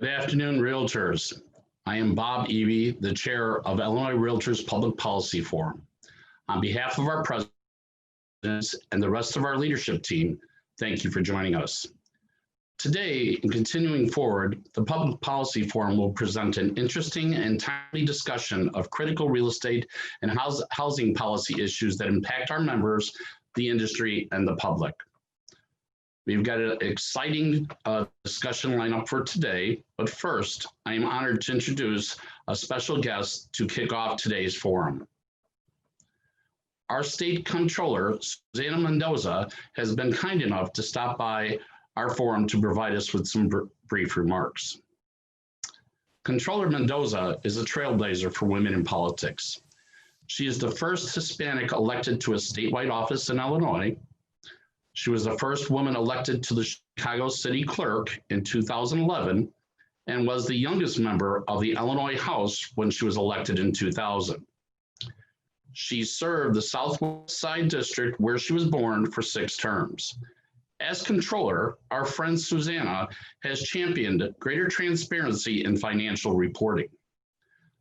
Good afternoon, Realtors. I am Bob Eby, the chair of Illinois Realtors Public Policy Forum. On behalf of our presidents and the rest of our leadership team, thank you for joining us. Today, in continuing forward, the Public Policy Forum will present an interesting and timely discussion of critical real estate and housing policy issues that impact our members, the industry, and the public. We've got an exciting discussion lineup for today, but first, I am honored to introduce a special guest to kick off today's forum. Our State Comptroller, Susana Mendoza, has been kind enough to stop by our forum to provide us with some brief remarks. Comptroller Mendoza is a trailblazer for women in politics. She is the first Hispanic elected to a statewide office in Illinois. She was the first woman elected to the Chicago City Clerk in 2011 and was the youngest member of the Illinois House when she was elected in 2000. She served the Southwest Side District where she was born for 6 terms. As Comptroller, our friend Susana has championed greater transparency in financial reporting.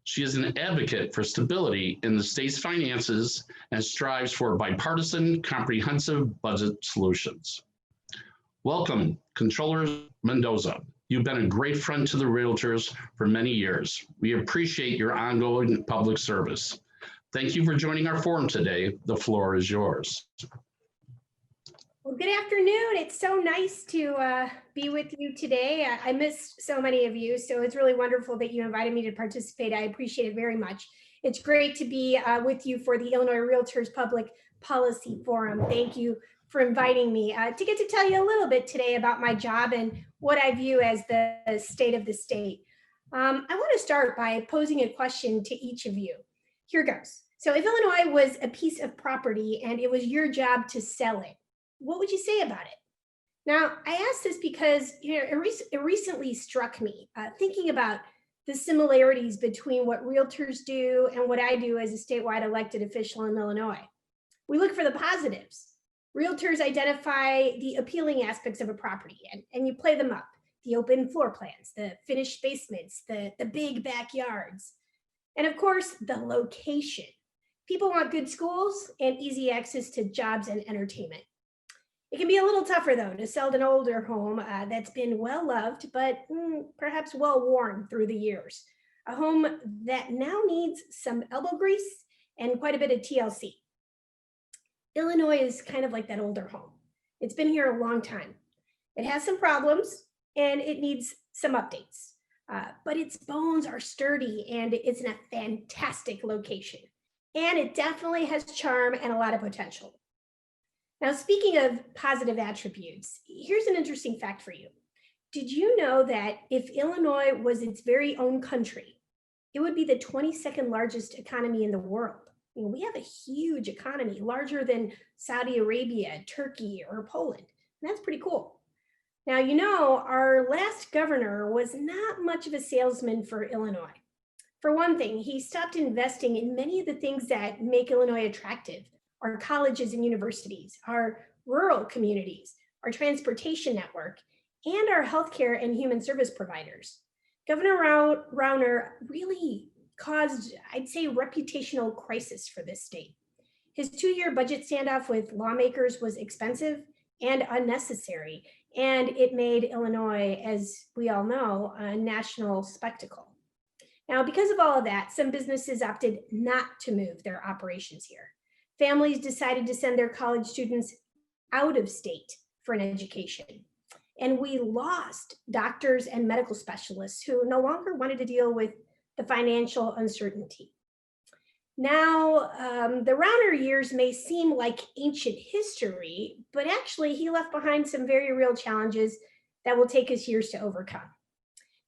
She is an advocate for stability in the state's finances and strives for bipartisan, comprehensive budget solutions. Welcome, Comptroller Mendoza. You've been a great friend to the Realtors for many years. We appreciate your ongoing public service. Thank you for joining our forum today. The floor is yours. Well, good afternoon. It's so nice to be with you today. I missed so many of you, so it's really wonderful that you invited me to participate. I appreciate it very much. It's great to be with you for the Illinois Realtors Public Policy Forum. Thank you for inviting me to get to tell you a little bit today about my job and what I view as the state of the state. I want to start by posing a question to each of you. Here goes. So if Illinois was a piece of property and it was your job to sell it, what would you say about it? Now, I ask this because it recently struck me thinking about the similarities between what realtors do and what I do as a statewide elected official in Illinois. We look for the positives. Realtors identify the appealing aspects of a property and you play them up. The open floor plans, the finished basements, the big backyards, and of course, the location. People want good schools and easy access to jobs and entertainment. It can be a little tougher, though, to sell an older home that's been well-loved, but perhaps well-worn through the years. A home that now needs some elbow grease and quite a bit of TLC. Illinois is kind of like that older home. It's been here a long time. It has some problems, and it needs some updates. But its bones are sturdy, and it's in a fantastic location. And it definitely has charm and a lot of potential. Now, speaking of positive attributes, here's an interesting fact for you. Did you know that if Illinois was its very own country, it would be the 22nd largest economy in the world? We have a huge economy, larger than Saudi Arabia, Turkey, or Poland. And that's pretty cool. Now, our last governor was not much of a salesman for Illinois. For one thing, he stopped investing in many of the things that make Illinois attractive. Our colleges and universities, our rural communities, our transportation network, and our healthcare and human service providers. Governor Rauner really caused, I'd say, reputational crisis for this state. His 2-year budget standoff with lawmakers was expensive and unnecessary, and it made Illinois, as we all know, a national spectacle. Now, because of all of that, some businesses opted not to move their operations here. Families decided to send their college students out of state for an education. And we lost doctors and medical specialists who no longer wanted to deal with the financial uncertainty. Now, the Rauner years may seem like ancient history, but actually he left behind some very real challenges that will take us years to overcome.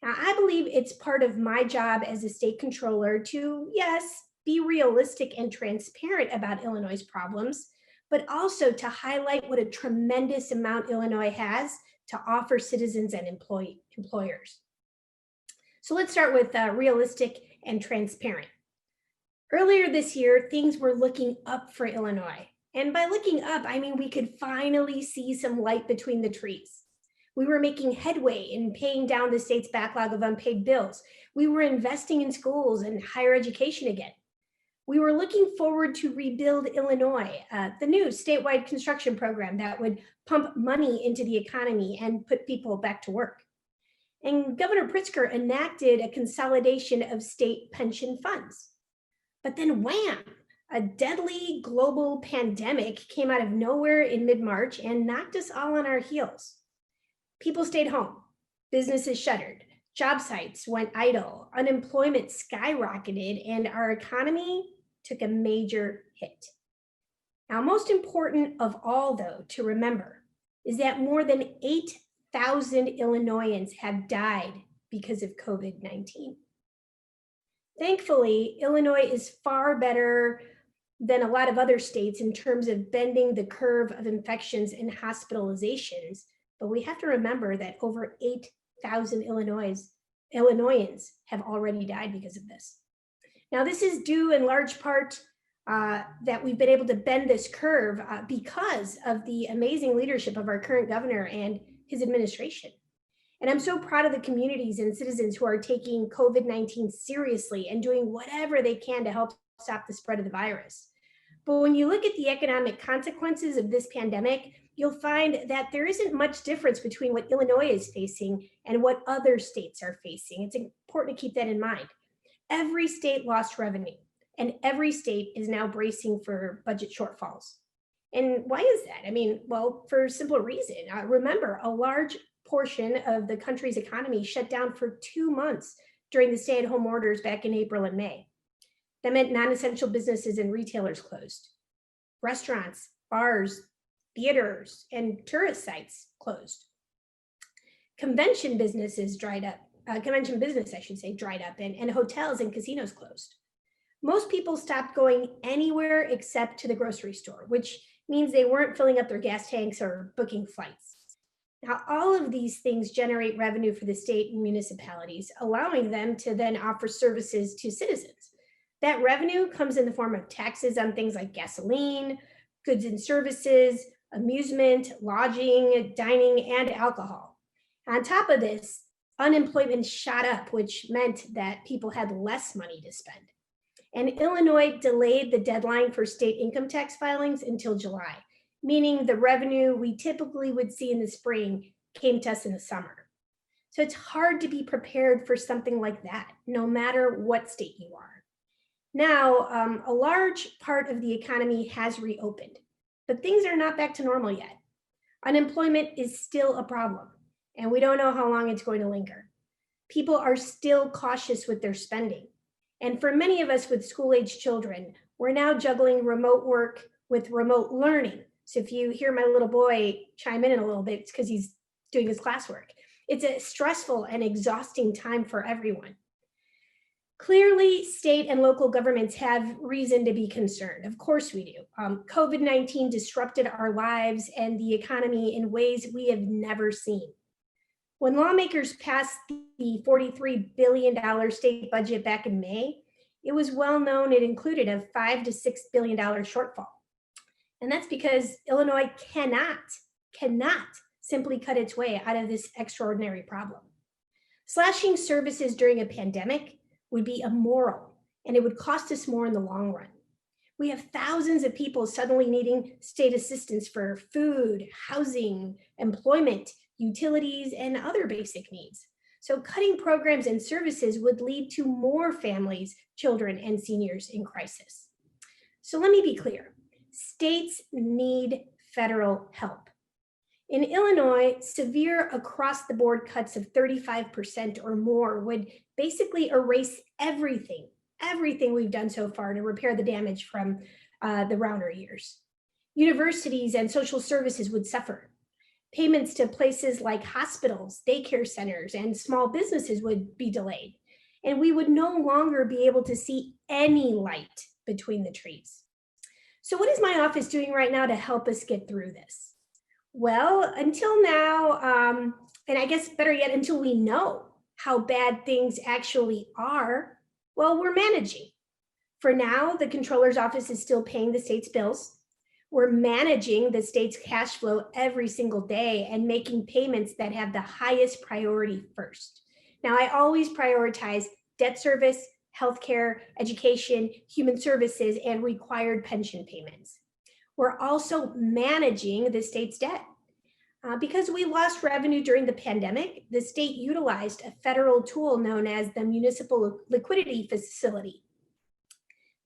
Now, I believe it's part of my job as a state controller to, yes, be realistic and transparent about Illinois' problems, but also to highlight what a tremendous amount Illinois has to offer citizens and employers. So let's start with realistic and transparent. Earlier this year, things were looking up for Illinois. And by looking up, I mean we could finally see some light between the trees. We were making headway in paying down the state's backlog of unpaid bills. We were investing in schools and higher education again. We were looking forward to Rebuild Illinois, the new statewide construction program that would pump money into the economy and put people back to work. And Governor Pritzker enacted a consolidation of state pension funds. But then wham, a deadly global pandemic came out of nowhere in mid-March and knocked us all on our heels. People stayed home, businesses shuttered, job sites went idle, unemployment skyrocketed, and our economy took a major hit. Now, most important of all, though, to remember is that more than 8,000 Illinoisans have died because of COVID-19. Thankfully, Illinois is far better than a lot of other states in terms of bending the curve of infections and hospitalizations, but we have to remember that over 8,000 Illinoisans have already died because of this. Now, this is due in large part that we've been able to bend this curve because of the amazing leadership of our current governor and his administration. And I'm so proud of the communities and citizens who are taking COVID-19 seriously and doing whatever they can to help stop the spread of the virus. But when you look at the economic consequences of this pandemic, you'll find that there isn't much difference between what Illinois is facing and what other states are facing. It's important to keep that in mind. Every state lost revenue, and every state is now bracing for budget shortfalls. And why is that? I mean, well, for a simple reason. Remember, a large portion of the country's economy shut down for 2 months during the stay-at-home orders back in April and May. That meant non-essential businesses and retailers closed. Restaurants, bars, theaters, and tourist sites closed. Convention business, dried up, and hotels and casinos closed. Most people stopped going anywhere except to the grocery store, which means they weren't filling up their gas tanks or booking flights. Now, all of these things generate revenue for the state and municipalities, allowing them to then offer services to citizens. That revenue comes in the form of taxes on things like gasoline, goods and services, amusement, lodging, dining, and alcohol. On top of this, unemployment shot up, which meant that people had less money to spend. And Illinois delayed the deadline for state income tax filings until July, meaning the revenue we typically would see in the spring came to us in the summer. So it's hard to be prepared for something like that, no matter what state you are. Now, a large part of the economy has reopened, but things are not back to normal yet. Unemployment is still a problem, and we don't know how long it's going to linger. People are still cautious with their spending. And for many of us with school-age children, we're now juggling remote work with remote learning. So if you hear my little boy chime in a little bit, it's because he's doing his classwork. It's a stressful and exhausting time for everyone. Clearly, state and local governments have reason to be concerned. Of course we do. COVID-19 disrupted our lives and the economy in ways we have never seen. When lawmakers passed the $43 billion state budget back in May, it was well known it included a $5 to $6 billion shortfall. And that's because Illinois cannot simply cut its way out of this extraordinary problem. Slashing services during a pandemic would be immoral, and it would cost us more in the long run. We have thousands of people suddenly needing state assistance for food, housing, employment, utilities, and other basic needs. So cutting programs and services would lead to more families, children, and seniors in crisis. So let me be clear. States need federal help. In Illinois, severe across-the-board cuts of 35% or more would basically erase everything we've done so far to repair the damage from the Rauner years. Universities and social services would suffer. Payments to places like hospitals, daycare centers, and small businesses would be delayed, and we would no longer be able to see any light between the trees. So what is my office doing right now to help us get through this? Well, until now, and I guess better yet, until we know how bad things actually are, well, we're managing. For now, the Comptroller's office is still paying the state's bills. We're managing the state's cash flow every single day and making payments that have the highest priority first. Now, I always prioritize debt service, healthcare, education, human services, and required pension payments. We're also managing the state's debt. Because we lost revenue during the pandemic, the state utilized a federal tool known as the Municipal Liquidity Facility.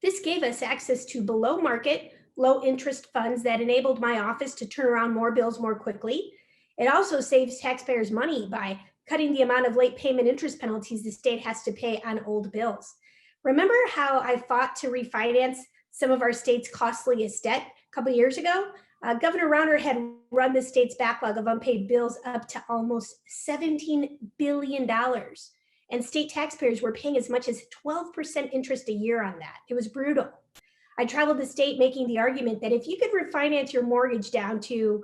This gave us access to below market, low interest funds that enabled my office to turn around more bills more quickly. It also saves taxpayers money by cutting the amount of late payment interest penalties the state has to pay on old bills. Remember how I fought to refinance some of our state's costliest debt a couple of years ago? Governor Rauner had run the state's backlog of unpaid bills up to almost $17 billion. And state taxpayers were paying as much as 12% interest a year on that. It was brutal. I traveled the state making the argument that if you could refinance your mortgage down to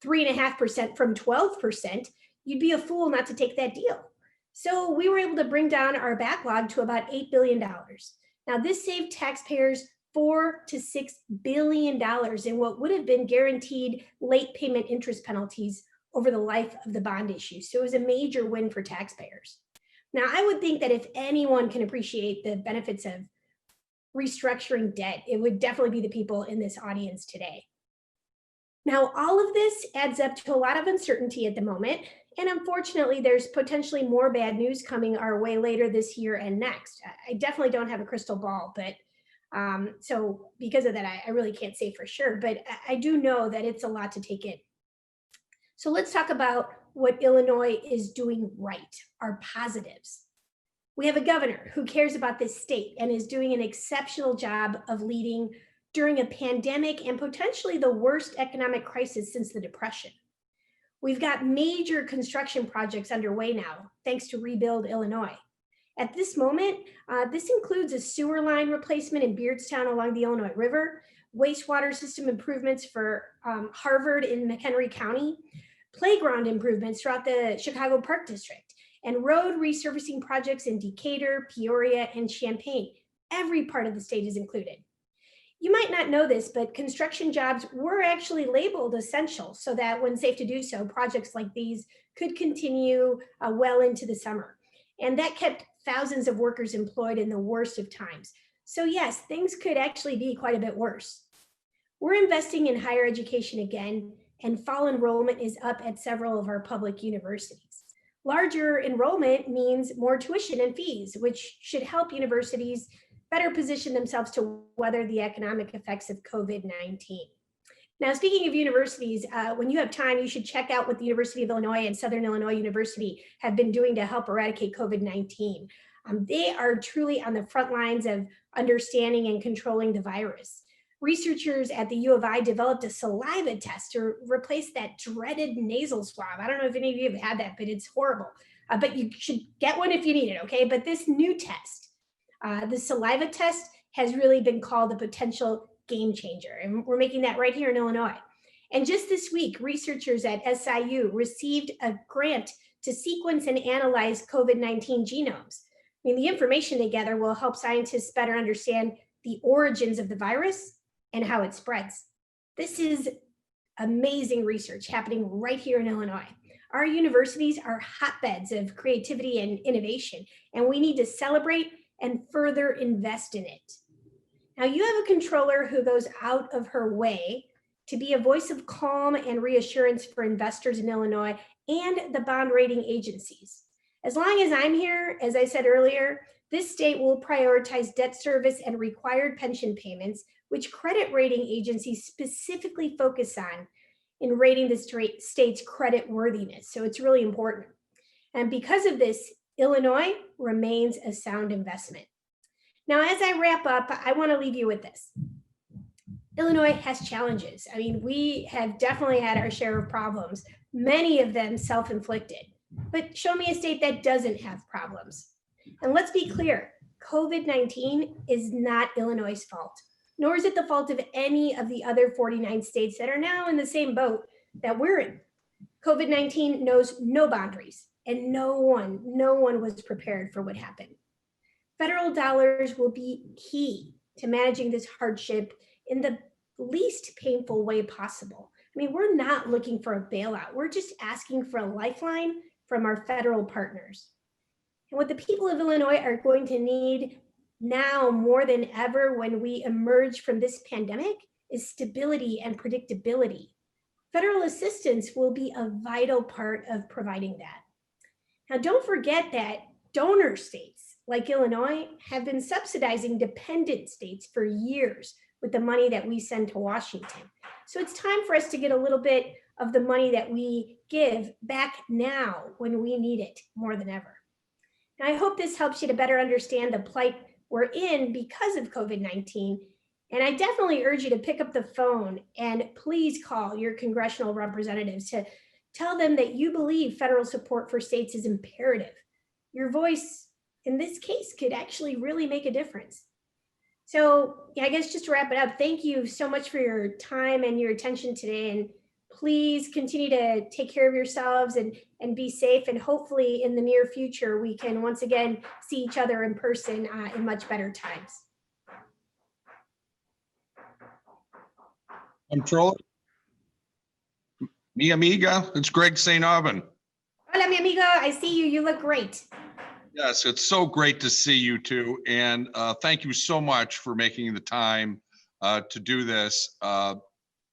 3.5% from 12%, you'd be a fool not to take that deal. So we were able to bring down our backlog to about $8 billion. Now, this saved taxpayers $4 to $6 billion in what would have been guaranteed late payment interest penalties over the life of the bond issue. So it was a major win for taxpayers. Now, I would think that if anyone can appreciate the benefits of restructuring debt, it would definitely be the people in this audience today. Now, all of this adds up to a lot of uncertainty at the moment. And unfortunately, there's potentially more bad news coming our way later this year and next. I definitely don't have a crystal ball, but so because of that, I really can't say for sure, but I do know that it's a lot to take in. So let's talk about what Illinois is doing right, our positives. We have a governor who cares about this state and is doing an exceptional job of leading during a pandemic and potentially the worst economic crisis since the Depression. We've got major construction projects underway now, thanks to Rebuild Illinois. At this moment, this includes a sewer line replacement in Beardstown along the Illinois River, wastewater system improvements for Harvard in McHenry County, playground improvements throughout the Chicago Park District, and road resurfacing projects in Decatur, Peoria, and Champaign. Every part of the state is included. You might not know this, but construction jobs were actually labeled essential so that when safe to do so, projects like these could continue well into the summer. And that kept thousands of workers employed in the worst of times. So yes, things could actually be quite a bit worse. We're investing in higher education again, and fall enrollment is up at several of our public universities. Larger enrollment means more tuition and fees, which should help universities better position themselves to weather the economic effects of COVID-19. Now, speaking of universities, when you have time, you should check out what the University of Illinois and Southern Illinois University have been doing to help eradicate COVID-19. They are truly on the front lines of understanding and controlling the virus. Researchers at the U of I developed a saliva test to replace that dreaded nasal swab. I don't know if any of you have had that, but it's horrible. But you should get one if you need it, okay? But this new test, the saliva test, has really been called a potential game changer. And we're making that right here in Illinois. And just this week, researchers at SIU received a grant to sequence and analyze COVID-19 genomes. I mean, the information they gather will help scientists better understand the origins of the virus and how it spreads. This is amazing research happening right here in Illinois. Our universities are hotbeds of creativity and innovation, and we need to celebrate and further invest in it. Now, you have a controller who goes out of her way to be a voice of calm and reassurance for investors in Illinois and the bond rating agencies. As long as I'm here, as I said earlier, this state will prioritize debt service and required pension payments, which credit rating agencies specifically focus on in rating the state's credit worthiness. So it's really important. And because of this, Illinois remains a sound investment. Now, as I wrap up, I want to leave you with this. Illinois has challenges. I mean, we have definitely had our share of problems, many of them self-inflicted. But show me a state that doesn't have problems. And let's be clear, COVID-19 is not Illinois' fault, nor is it the fault of any of the other 49 states that are now in the same boat that we're in. COVID-19 knows no boundaries, and no one was prepared for what happened. Federal dollars will be key to managing this hardship in the least painful way possible. I mean, we're not looking for a bailout. We're just asking for a lifeline from our federal partners. And what the people of Illinois are going to need now more than ever when we emerge from this pandemic is stability and predictability. Federal assistance will be a vital part of providing that. Now, don't forget that donor states like Illinois have been subsidizing dependent states for years with the money that we send to Washington. So it's time for us to get a little bit of the money that we give back now when we need it more than ever. And I hope this helps you to better understand the plight we're in because of COVID-19. And I definitely urge you to pick up the phone and please call your congressional representatives to tell them that you believe federal support for states is imperative. Your voice in this case could actually really make a difference. So yeah, I guess just to wrap it up, thank you so much for your time and your attention today. And please continue to take care of yourselves and be safe. And hopefully in the near future, we can once again see each other in person in much better times. Comptroller, mi amiga, it's Greg St. Aubin. Hola, mi amigo. I see you. You look great. Yes, it's so great to see you too. And thank you so much for making the time to do this.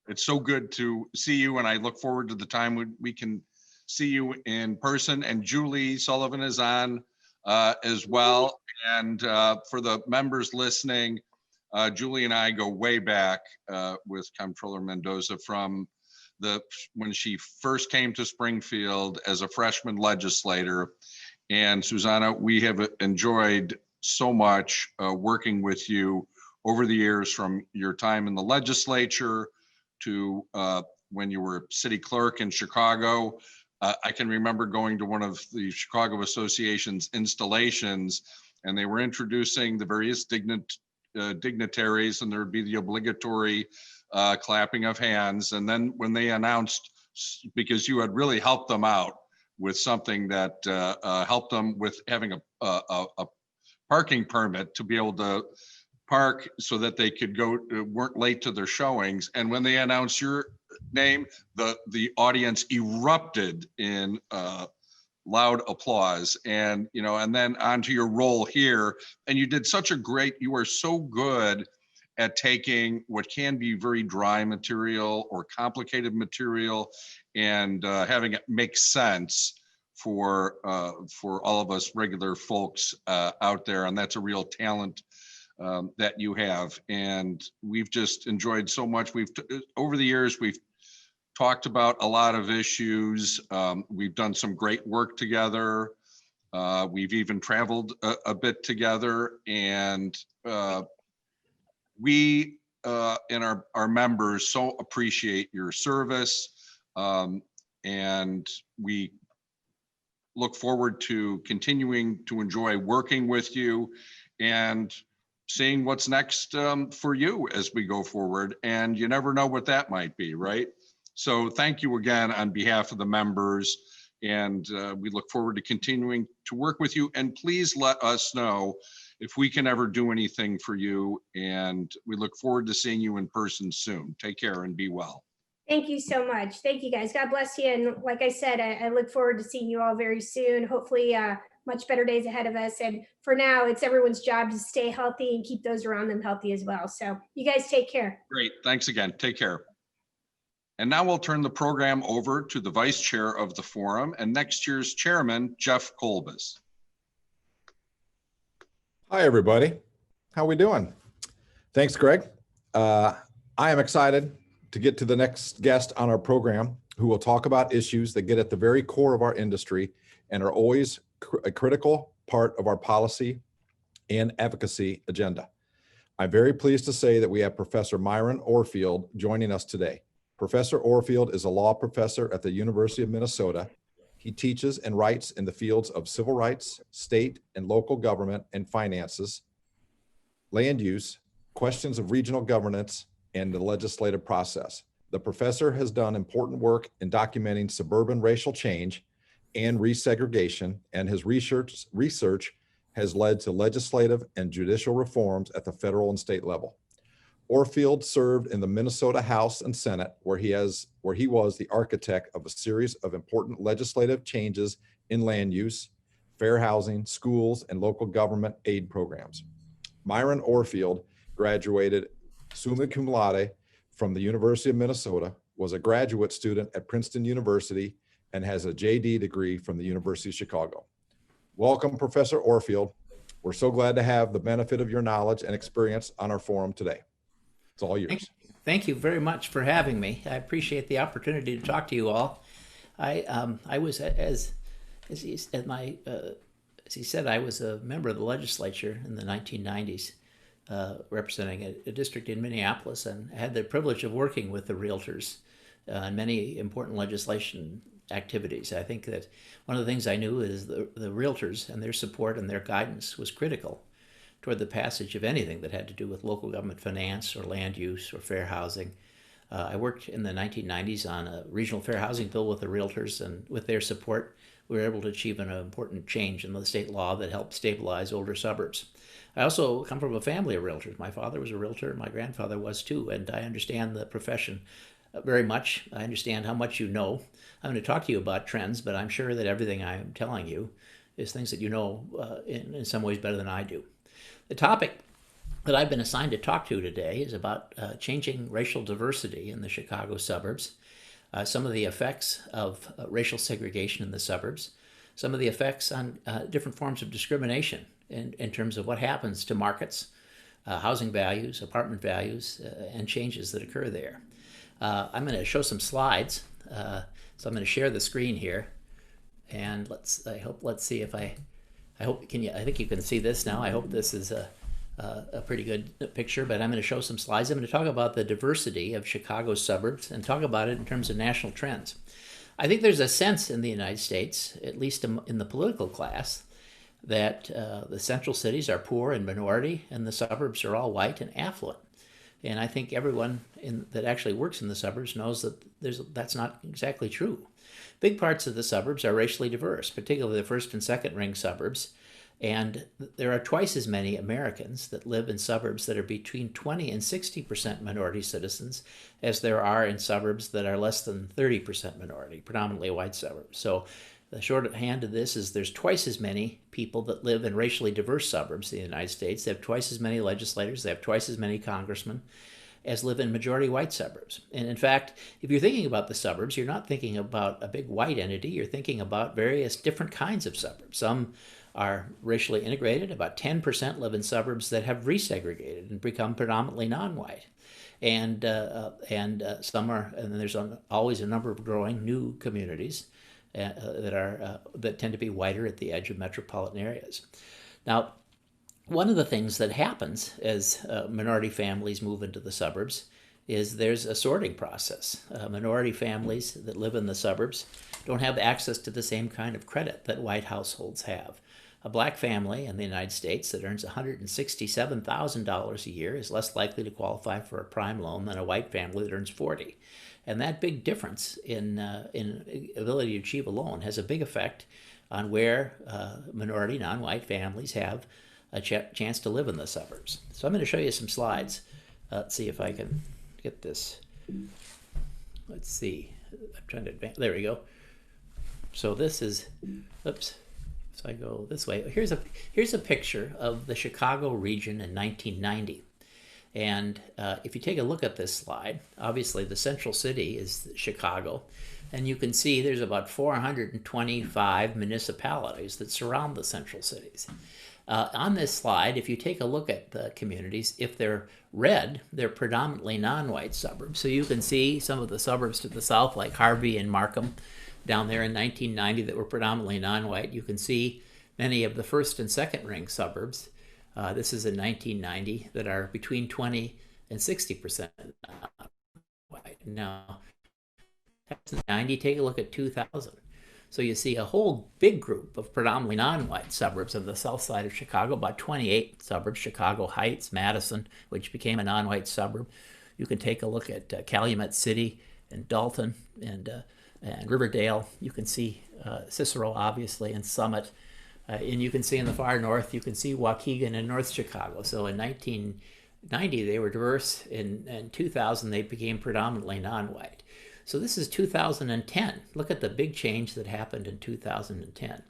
It's so good to see you, and I look forward to the time when we can see you in person. And Julie Sullivan is on as well. And for the members listening, Julie and I go way back with Comptroller Mendoza from when she first came to Springfield as a freshman legislator. And Susana, we have enjoyed so much working with you over the years, from your time in the legislature to when you were city clerk in Chicago. I can remember going to one of the Chicago Association's installations, and they were introducing the various dignitaries, and there would be the obligatory clapping of hands. And then when they announced, because you had really helped them out with something that helped them with having a parking permit to be able to park so that they could go, weren't late to their showings. And when they announced your name, the audience erupted in loud applause. And and then onto your role here, and you did such a great, you are so good at taking what can be very dry material or complicated material and having it make sense for all of us regular folks out there. And that's a real talent that you have. And we've just enjoyed so much. Over the years, we've talked about a lot of issues. We've done some great work together. We've even traveled a bit together, and we and our members so appreciate your service, and we look forward to continuing to enjoy working with you and seeing what's next for you as we go forward. And you never know what that might be, right? So thank you again on behalf of the members, and we look forward to continuing to work with you. And please let us know if we can ever do anything for you, and we look forward to seeing you in person soon. Take care and be well. Thank you so much. Thank you, guys. God bless you. And like I said, I look forward to seeing you all very soon. Hopefully much better days ahead of us. And for now, it's everyone's job to stay healthy and keep those around them healthy as well. So you guys take care. Great. Thanks again. Take care. And now we'll turn the program over to the vice chair of the forum and next year's chairman, Jeff Kolbus. Hi, everybody. How we doing? Thanks, Greg. I am excited to get to the next guest on our program, who will talk about issues that get at the very core of our industry and are always a critical part of our policy and advocacy agenda. I'm very pleased to say that we have Professor Myron Orfield joining us today. Professor Orfield is a law professor at the University of Minnesota. He teaches and writes in the fields of civil rights, state and local government and finances, land use, questions of regional governance, and the legislative process. The professor has done important work in documenting suburban racial change and resegregation, and his research has led to legislative and judicial reforms at the federal and state level. Orfield served in the Minnesota House and Senate, where he was the architect of a series of important legislative changes in land use, fair housing, schools, and local government aid programs. Myron Orfield graduated summa cum laude from the University of Minnesota, was a graduate student at Princeton University, and has a JD degree from the University of Chicago. Welcome, Professor Orfield. We're so glad to have the benefit of your knowledge and experience on our forum today. It's all yours. Thank you very much for having me. I appreciate the opportunity to talk to you all. I was, as he said, I was a member of the legislature in the 1990s, representing a district in Minneapolis, and had the privilege of working with the Realtors on many important legislation activities. I think that one of the things I knew is the Realtors and their support and their guidance was critical toward the passage of anything that had to do with local government finance or land use or fair housing. I worked in the 1990s on a regional fair housing bill with the Realtors, and with their support, we were able to achieve an important change in the state law that helped stabilize older suburbs. I also come from a family of Realtors. My father was a Realtor, and my grandfather was too, and I understand the profession very much. I understand how much you know. I'm going to talk to you about trends, but I'm sure that everything I'm telling you is things that you know in some ways better than I do. The topic that I've been assigned to talk to today is about changing racial diversity in the Chicago suburbs, some of the effects of racial segregation in the suburbs, some of the effects on different forms of discrimination in terms of what happens to markets, housing values, apartment values, and changes that occur there. I'm going to show some slides, so I'm going to share the screen here, and let's see if I think you can see this now. I hope this is a pretty good picture, but I'm going to show some slides. I'm going to talk about the diversity of Chicago's suburbs and talk about it in terms of national trends. I think there's a sense in the United States, at least in the political class, that the central cities are poor and minority, and the suburbs are all white and affluent. And I think everyone that actually works in the suburbs knows that that's not exactly true. Big parts of the suburbs are racially diverse, particularly the first and second ring suburbs. And there are twice as many Americans that live in suburbs that are between 20 and 60% minority citizens as there are in suburbs that are less than 30% minority, predominantly white suburbs. So the shorthand of this is there's twice as many people that live in racially diverse suburbs in the United States. They have twice as many legislators. They have twice as many congressmen as live in majority white suburbs. And in fact, if you're thinking about the suburbs, you're not thinking about a big white entity. You're thinking about various different kinds of suburbs. Some are racially integrated. About 10% live in suburbs that have resegregated and become predominantly non-white. And some are, and there's always a number of growing new communities that tend to be whiter at the edge of metropolitan areas. Now, one of the things that happens as minority families move into the suburbs is there's a sorting process. Minority families that live in the suburbs don't have access to the same kind of credit that white households have. A black family in the United States that earns $167,000 a year is less likely to qualify for a prime loan than a white family that earns $40,000. And that big difference in ability to achieve a loan has a big effect on where minority non-white families have a chance to live in the suburbs. So I'm going to show you some slides. Let's see if I can get this. Let's see. I'm trying to advance. There we go. So this is, oops. So I go this way. Here's a picture of the Chicago region in 1990. And if you take a look at this slide, obviously the central city is Chicago. And you can see there's about 425 municipalities that surround the central cities. On this slide, if you take a look at the communities, if they're red, they're predominantly non-white suburbs. So you can see some of the suburbs to the south, like Harvey and Markham, down there in 1990 that were predominantly non-white. You can see many of the first and second ring suburbs. This is in 1990 that are between 20 and 60% white. Now, 90, take a look at 2000. So you see a whole big group of predominantly non-white suburbs of the south side of Chicago, about 28 suburbs, Chicago Heights, Madison, which became a non-white suburb. You can take a look at Calumet City and Dalton and Riverdale. You can see Cicero, obviously, and Summit. And you can see in the far north, you can see Waukegan and North Chicago. So in 90, they were diverse. In 2000, they became predominantly non-white. So this is 2010. Look at the big change that happened in 2010.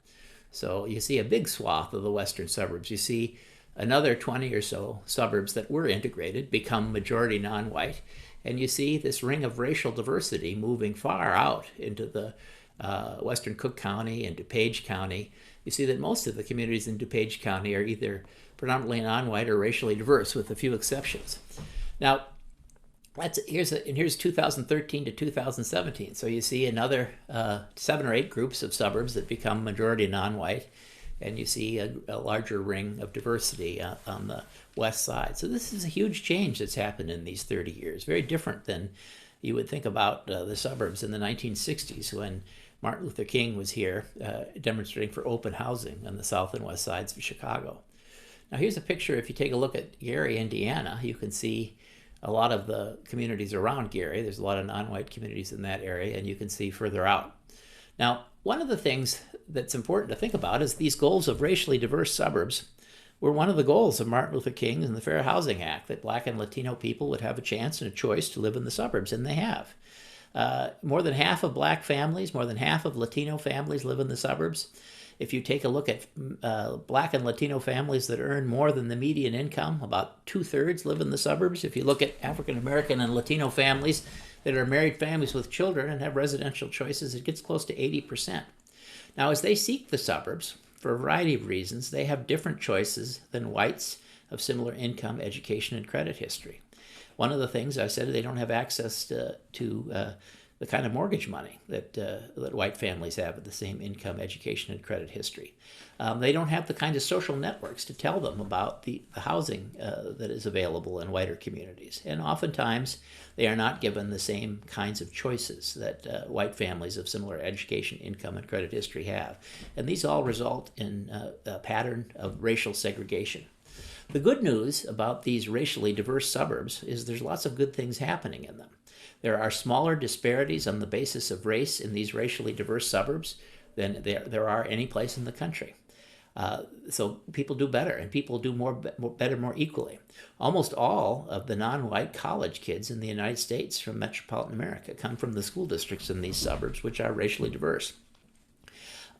So you see a big swath of the western suburbs. You see another 20 or so suburbs that were integrated become majority non-white. And you see this ring of racial diversity moving far out into the western Cook County and DuPage County. You see that most of the communities in DuPage County are either predominantly non-white or racially diverse, with a few exceptions. Now, here's 2013 to 2017. So you see another 7 or 8 groups of suburbs that become majority non-white, and you see a larger ring of diversity on the west side. So this is a huge change that's happened in these 30 years, very different than you would think about the suburbs in the 1960s when Martin Luther King was here demonstrating for open housing on the south and west sides of Chicago. Now here's a picture. If you take a look at Gary, Indiana, you can see a lot of the communities around Gary. There's a lot of non-white communities in that area, and you can see further out. Now, one of the things that's important to think about is these goals of racially diverse suburbs were one of the goals of Martin Luther King and the Fair Housing Act, that Black and Latino people would have a chance and a choice to live in the suburbs, and they have. More than half of Black families, more than half of Latino families live in the suburbs. If you take a look at Black and Latino families that earn more than the median income, about 2/3 live in the suburbs. If you look at African American and Latino families that are married families with children and have residential choices, it gets close to 80%. Now, as they seek the suburbs, for a variety of reasons, they have different choices than whites of similar income, education, and credit history. One of the things I said, they don't have access to the kind of mortgage money that white families have with the same income, education, and credit history. They don't have the kind of social networks to tell them about the housing that is available in whiter communities. And oftentimes, they are not given the same kinds of choices that white families of similar education, income, and credit history have. And these all result in a pattern of racial segregation. The good news about these racially diverse suburbs is there's lots of good things happening in them. There are smaller disparities on the basis of race in these racially diverse suburbs than there are any place in the country. So people do better, and people do better more equally. Almost all of the non-white college kids in the United States from metropolitan America come from the school districts in these suburbs, which are racially diverse.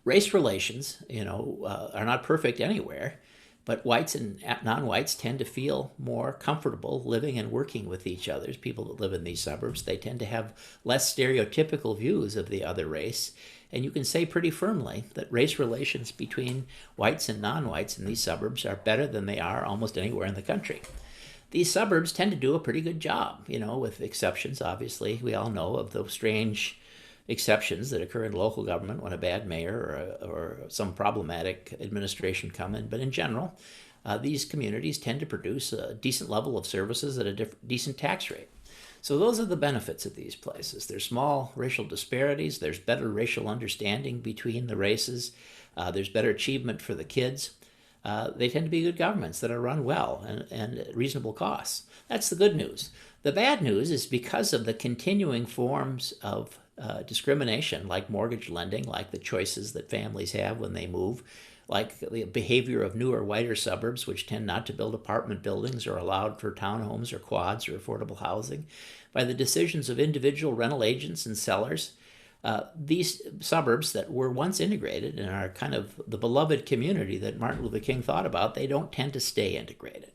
Race relations, are not perfect anywhere, but whites and non-whites tend to feel more comfortable living and working with each other. People that live in these suburbs, they tend to have less stereotypical views of the other race. And you can say pretty firmly that race relations between whites and non-whites in these suburbs are better than they are almost anywhere in the country. These suburbs tend to do a pretty good job, with exceptions, obviously. We all know of those strange exceptions that occur in local government when a bad mayor or some problematic administration come in. But in general, these communities tend to produce a decent level of services at a decent tax rate. So those are the benefits of these places. There's small racial disparities. There's better racial understanding between the races. There's better achievement for the kids. They tend to be good governments that are run well and at reasonable costs. That's the good news. The bad news is because of the continuing forms of discrimination, like mortgage lending, like the choices that families have when they move, like the behavior of newer, whiter suburbs, which tend not to build apartment buildings or allowed for townhomes or quads or affordable housing, by the decisions of individual rental agents and sellers. These suburbs that were once integrated and are kind of the beloved community that Martin Luther King thought about, they don't tend to stay integrated.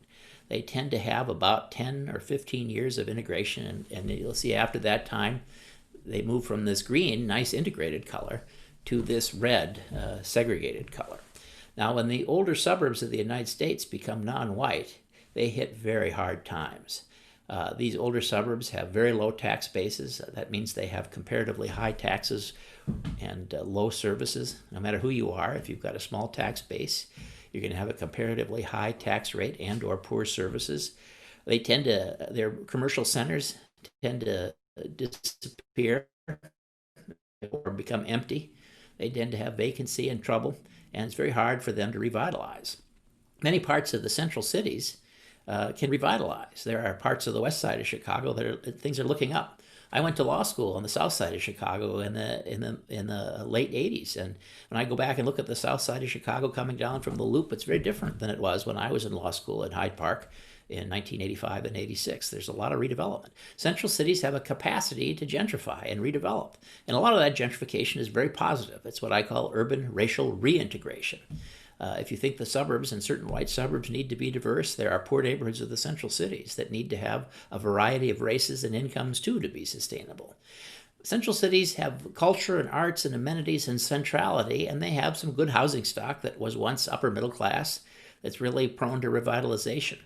They tend to have about 10 or 15 years of integration, and you'll see after that time, they move from this green, nice integrated color to this red, segregated color. Now, when the older suburbs of the United States become non-white, they hit very hard times. These older suburbs have very low tax bases. That means they have comparatively high taxes and low services. No matter who you are, if you've got a small tax base, you're going to have a comparatively high tax rate and or poor services. Their commercial centers tend to disappear or become empty. They tend to have vacancy and trouble, and it's very hard for them to revitalize. Many parts of the central cities can revitalize. There are parts of the west side of Chicago that things are looking up. I went to law school on the south side of Chicago in the late 80s, and when I go back and look at the south side of Chicago coming down from the Loop, it's very different than it was when I was in law school at Hyde Park in 1985 and 86. There's a lot of redevelopment. Central cities have a capacity to gentrify and redevelop. And a lot of that gentrification is very positive. It's what I call urban racial reintegration. If you think the suburbs and certain white suburbs need to be diverse, there are poor neighborhoods of the central cities that need to have a variety of races and incomes too to be sustainable. Central cities have culture and arts and amenities and centrality, and they have some good housing stock that was once upper middle class that's really prone to revitalization.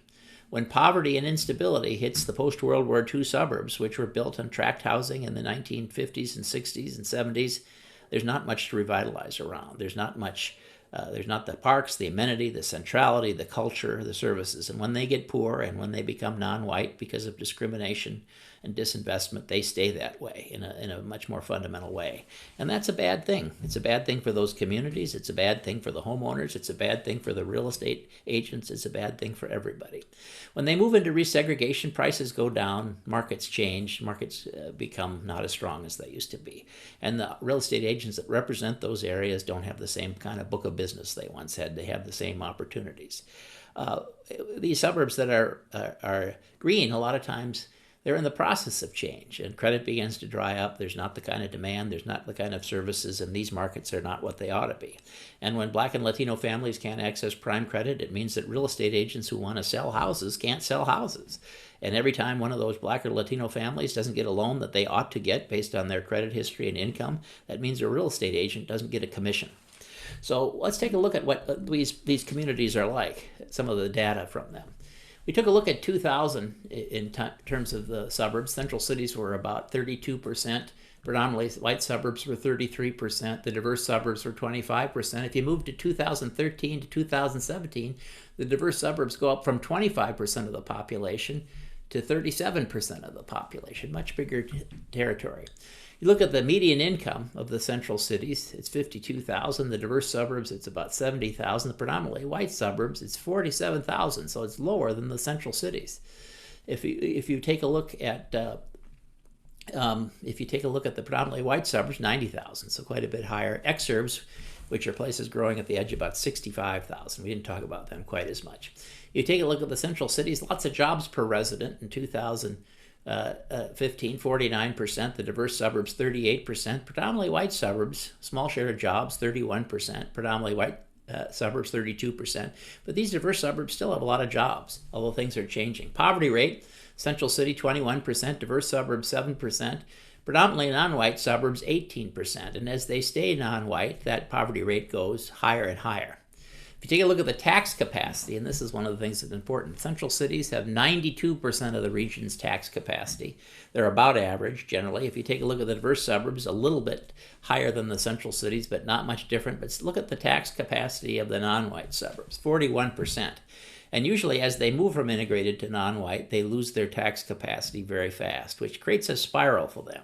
When poverty and instability hits the post-World War II suburbs, which were built on tract housing in the 1950s and 60s and 70s, there's not much to revitalize around. There's not much. There's not the parks, the amenity, the centrality, the culture, the services. And when they get poor and when they become non-white because of discrimination and disinvestment, they stay that way in a much more fundamental way. And that's a bad thing. It's a bad thing for those communities. It's a bad thing for the homeowners. It's a bad thing for the real estate agents. It's a bad thing for everybody. When they move into resegregation, prices go down, markets change, markets become not as strong as they used to be. And the real estate agents that represent those areas don't have the same kind of book of business they once had. They have the same opportunities. These suburbs that are green, a lot of times, they're in the process of change, and credit begins to dry up. There's not the kind of demand, there's not the kind of services, and these markets are not what they ought to be. And when Black and Latino families can't access prime credit, it means that real estate agents who want to sell houses can't sell houses. And every time one of those Black or Latino families doesn't get a loan that they ought to get based on their credit history and income, that means a real estate agent doesn't get a commission. So let's take a look at what these communities are like, some of the data from them. We took a look at 2000 in terms of the suburbs. Central cities were about 32%. Predominantly white suburbs were 33%. The diverse suburbs were 25%. If you move to 2013 to 2017, the diverse suburbs go up from 25% of the population to 37% of the population, much bigger territory. You look at the median income of the central cities, it's $52,000. The diverse suburbs, it's about $70,000. The predominantly white suburbs, it's $47,000. So it's lower than the central cities. If you take a look at the predominantly white suburbs, $90,000, so quite a bit higher. Exurbs, which are places growing at the edge, about $65,000. We didn't talk about them quite as much. You take a look at the central cities, lots of jobs per resident in 2015, 49%, the diverse suburbs, 38%, predominantly white suburbs, small share of jobs, 31%, predominantly white suburbs, 32%. But these diverse suburbs still have a lot of jobs, although things are changing. Poverty rate, central city, 21%, diverse suburbs, 7%, predominantly non-white suburbs, 18%. And as they stay non-white, that poverty rate goes higher and higher. If you take a look at the tax capacity, and this is one of the things that's important, central cities have 92% of the region's tax capacity. They're about average, generally. If you take a look at the diverse suburbs, a little bit higher than the central cities, but not much different. But look at the tax capacity of the non-white suburbs, 41%. And usually as they move from integrated to non-white, they lose their tax capacity very fast, which creates a spiral for them.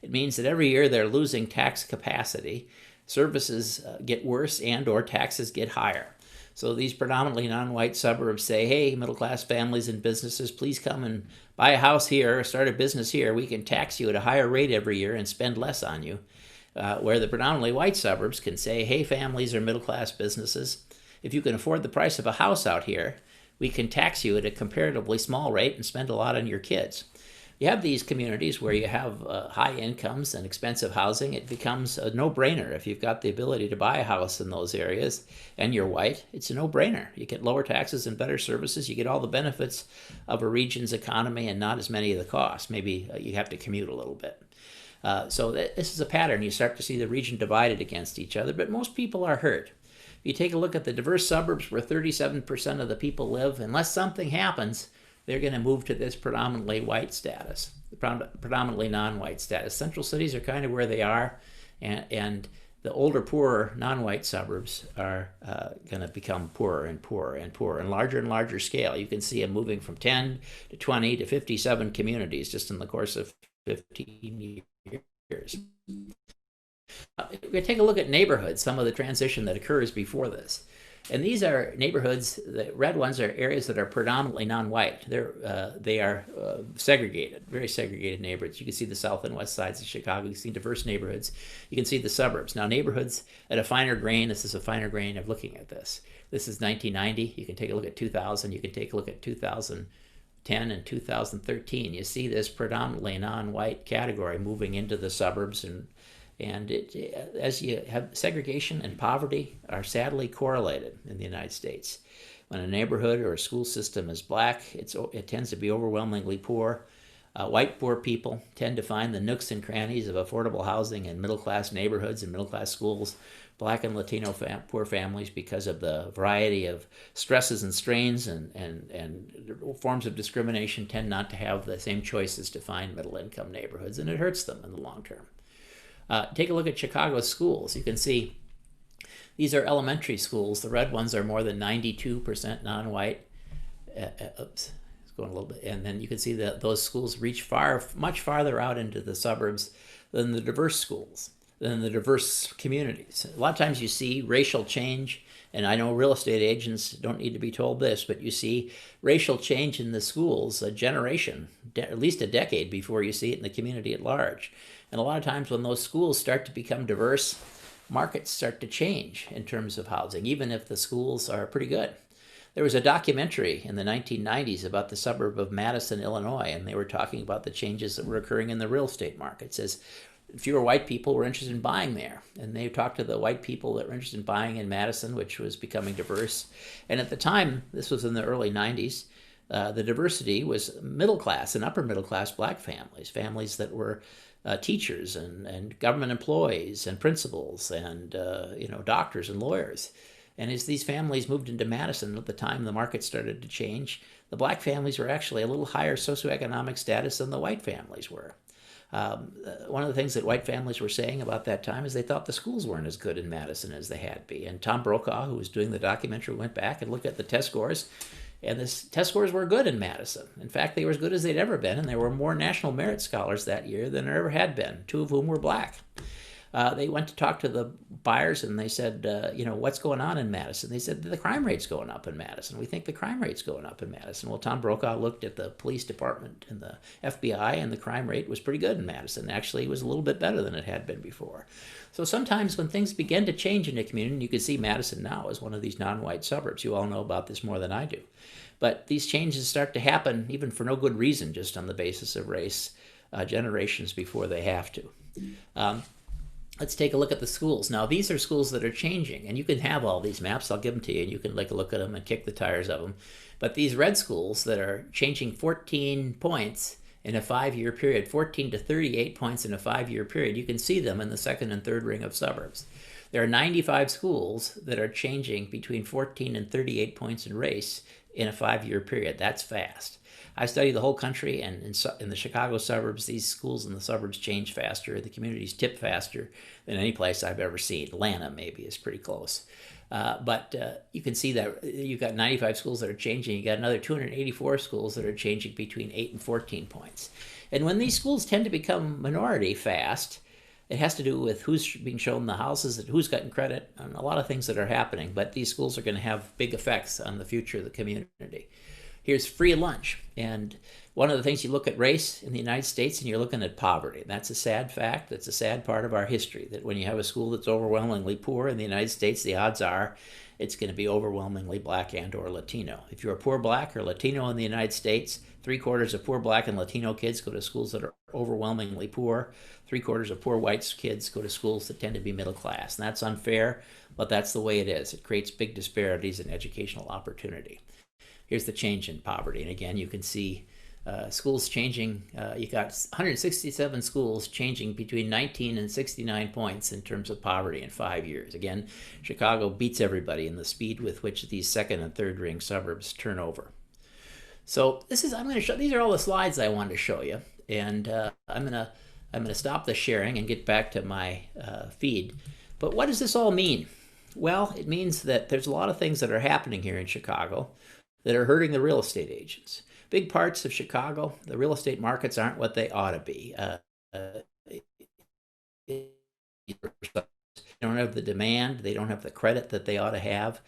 It means that every year they're losing tax capacity. Services get worse and or taxes get higher. So these predominantly non-white suburbs say, hey, middle-class families and businesses, please come and buy a house here or start a business here. We can tax you at a higher rate every year and spend less on you. Where the predominantly white suburbs can say, hey, families or middle-class businesses, if you can afford the price of a house out here, we can tax you at a comparatively small rate and spend a lot on your kids. You have these communities where you have high incomes and expensive housing. It becomes a no-brainer. If you've got the ability to buy a house in those areas and you're white, it's a no-brainer. You get lower taxes and better services. You get all the benefits of a region's economy and not as many of the costs. Maybe you have to commute a little bit. So this is a pattern. You start to see the region divided against each other, but most people are hurt. If you take a look at the diverse suburbs where 37% of the people live, unless something happens, they're going to move to this predominantly white status, predominantly non-white status. Central cities are kind of where they are, and the older, poorer, non-white suburbs are going to become poorer and poorer and poorer, and larger scale. You can see them moving from 10 to 20 to 57 communities just in the course of 15 years. We're going to take a look at neighborhoods, some of the transition that occurs before this. And these are neighborhoods, the red ones are areas that are predominantly non-white. They are segregated, very segregated neighborhoods. You can see the south and west sides of Chicago. You can see diverse neighborhoods. You can see the suburbs. Now neighborhoods at a finer grain, this is a finer grain of looking at this. This is 1990. You can take a look at 2000. You can take a look at 2010 and 2013. You see this predominantly non-white category moving into the suburbs, and as you have segregation and poverty are sadly correlated in the United States. When a neighborhood or a school system is black, it tends to be overwhelmingly poor. White poor people tend to find the nooks and crannies of affordable housing in middle-class neighborhoods and middle-class schools. Black and Latino poor families, because of the variety of stresses and strains and forms of discrimination, tend not to have the same choices to find middle-income neighborhoods, and it hurts them in the long term. Take a look at Chicago's schools. You can see these are elementary schools. The red ones are more than 92% non-white. Oops, it's going a little bit. And then you can see that those schools reach much farther out into the suburbs than the diverse schools, than the diverse communities. A lot of times you see racial change, and I know real estate agents don't need to be told this, but you see racial change in the schools a generation, at least a decade before you see it in the community at large. And a lot of times when those schools start to become diverse, markets start to change in terms of housing, even if the schools are pretty good. There was a documentary in the 1990s about the suburb of Madison, Illinois, and they were talking about the changes that were occurring in the real estate market. It says fewer white people were interested in buying there. And they talked to the white people that were interested in buying in Madison, which was becoming diverse. And at the time, this was in the early 90s, the diversity was middle class and upper middle class black families, families that were teachers and government employees and principals and doctors and lawyers. And as these families moved into Madison at the time the market started to change, the black families were actually a little higher socioeconomic status than the white families were. One of the things that white families were saying about that time is they thought the schools weren't as good in Madison as they had been. And Tom Brokaw, who was doing the documentary, went back and looked at the test scores, and the test scores were good in Madison. In fact, they were as good as they'd ever been, and there were more national merit scholars that year than there ever had been, 2 of whom were black. They went to talk to the buyers, and they said, what's going on in Madison? They said, the crime rate's going up in Madison. We think the crime rate's going up in Madison. Well, Tom Brokaw looked at the police department and the FBI, and the crime rate was pretty good in Madison. Actually, it was a little bit better than it had been before. So sometimes when things begin to change in a community, and you can see Madison now as one of these non-white suburbs. You all know about this more than I do. But these changes start to happen even for no good reason, just on the basis of race, generations before they have to. Let's take a look at the schools. Now, these are schools that are changing, and you can have all these maps. I'll give them to you, and you can take a look at them and kick the tires of them. But these red schools that are changing 14 points in a 5-year period, 14 to 38 points in a 5-year period, you can see them in the second and third ring of suburbs. There are 95 schools that are changing between 14 and 38 points in race in a 5-year period. That's fast. I study the whole country, and in the Chicago suburbs, these schools in the suburbs change faster. The communities tip faster than any place I've ever seen. Atlanta maybe is pretty close. But you can see that you've got 95 schools that are changing. You got another 284 schools that are changing between 8 and 14 points. And when these schools tend to become minority fast, it has to do with who's being shown the houses and who's gotten credit and a lot of things that are happening. But these schools are going to have big effects on the future of the community. Here's free lunch. And one of the things, you look at race in the United States and you're looking at poverty. That's a sad fact. That's a sad part of our history, that when you have a school that's overwhelmingly poor in the United States, the odds are it's going to be overwhelmingly black and or Latino. If you're a poor black or Latino in the United States, 3/4 of poor black and Latino kids go to schools that are overwhelmingly poor. 3/4 of poor white kids go to schools that tend to be middle class. And that's unfair, but that's the way it is. It creates big disparities in educational opportunity. Here's the change in poverty. And again, you can see schools changing. You got 167 schools changing between 19 and 69 points in terms of poverty in 5 years. Again, Chicago beats everybody in the speed with which these second and third ring suburbs turn over. So these are all the slides I wanted to show you. And I'm gonna stop the sharing and get back to my feed. But what does this all mean? Well, it means that there's a lot of things that are happening here in Chicago that are hurting the real estate agents. Big parts of Chicago, the real estate markets aren't what they ought to be. They don't have the demand, they don't have the credit that they ought to have.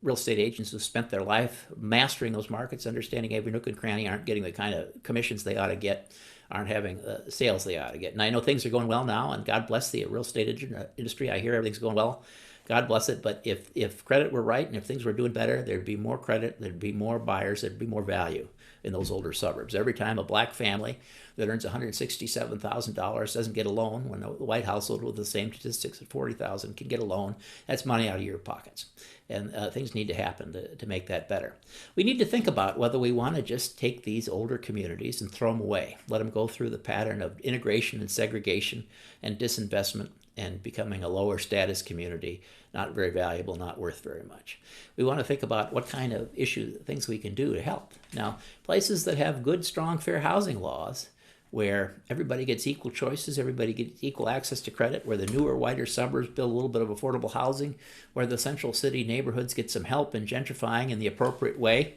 real estate agents who spent their life mastering those markets, understanding every nook and cranny, aren't getting the kind of commissions they ought to get, aren't having the sales they ought to get. And I know things are going well now, and God bless the real estate industry. I hear everything's going well. God bless it. But if credit were right and if things were doing better, there'd be more credit, there'd be more buyers, there'd be more value in those older suburbs. Every time a black family that earns $167,000 doesn't get a loan, when a white household with the same statistics at $40,000 can get a loan, that's money out of your pockets. And things need to happen to make that better. We need to think about whether we want to just take these older communities and throw them away, let them go through the pattern of integration and segregation and disinvestment and becoming a lower status community, not very valuable, not worth very much. We want to think about what kind of things we can do to help. Now, places that have good, strong, fair housing laws, where everybody gets equal choices, everybody gets equal access to credit, where the newer, wider suburbs build a little bit of affordable housing, where the central city neighborhoods get some help in gentrifying in the appropriate way.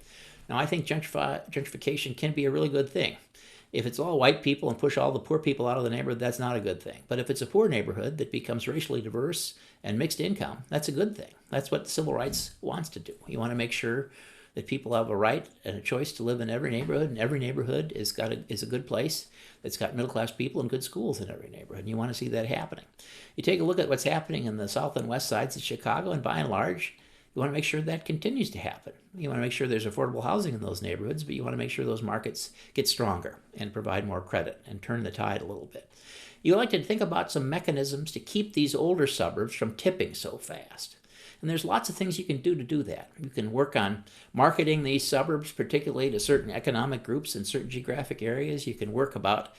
Now, I think gentrification can be a really good thing. If it's all white people and push all the poor people out of the neighborhood, that's not a good thing. But if it's a poor neighborhood that becomes racially diverse and mixed income, that's a good thing. That's what civil rights wants to do. You want to make sure that people have a right and a choice to live in every neighborhood, and every neighborhood is a good place that's got middle-class people and good schools in every neighborhood, and you want to see that happening. You take a look at what's happening in the south and west sides of Chicago, and by and large, you want to make sure that continues to happen. You want to make sure there's affordable housing in those neighborhoods, but you want to make sure those markets get stronger and provide more credit and turn the tide a little bit. You like to think about some mechanisms to keep these older suburbs from tipping so fast. And there's lots of things you can do that. You can work on marketing these suburbs, particularly to certain economic groups in certain geographic areas. You can work about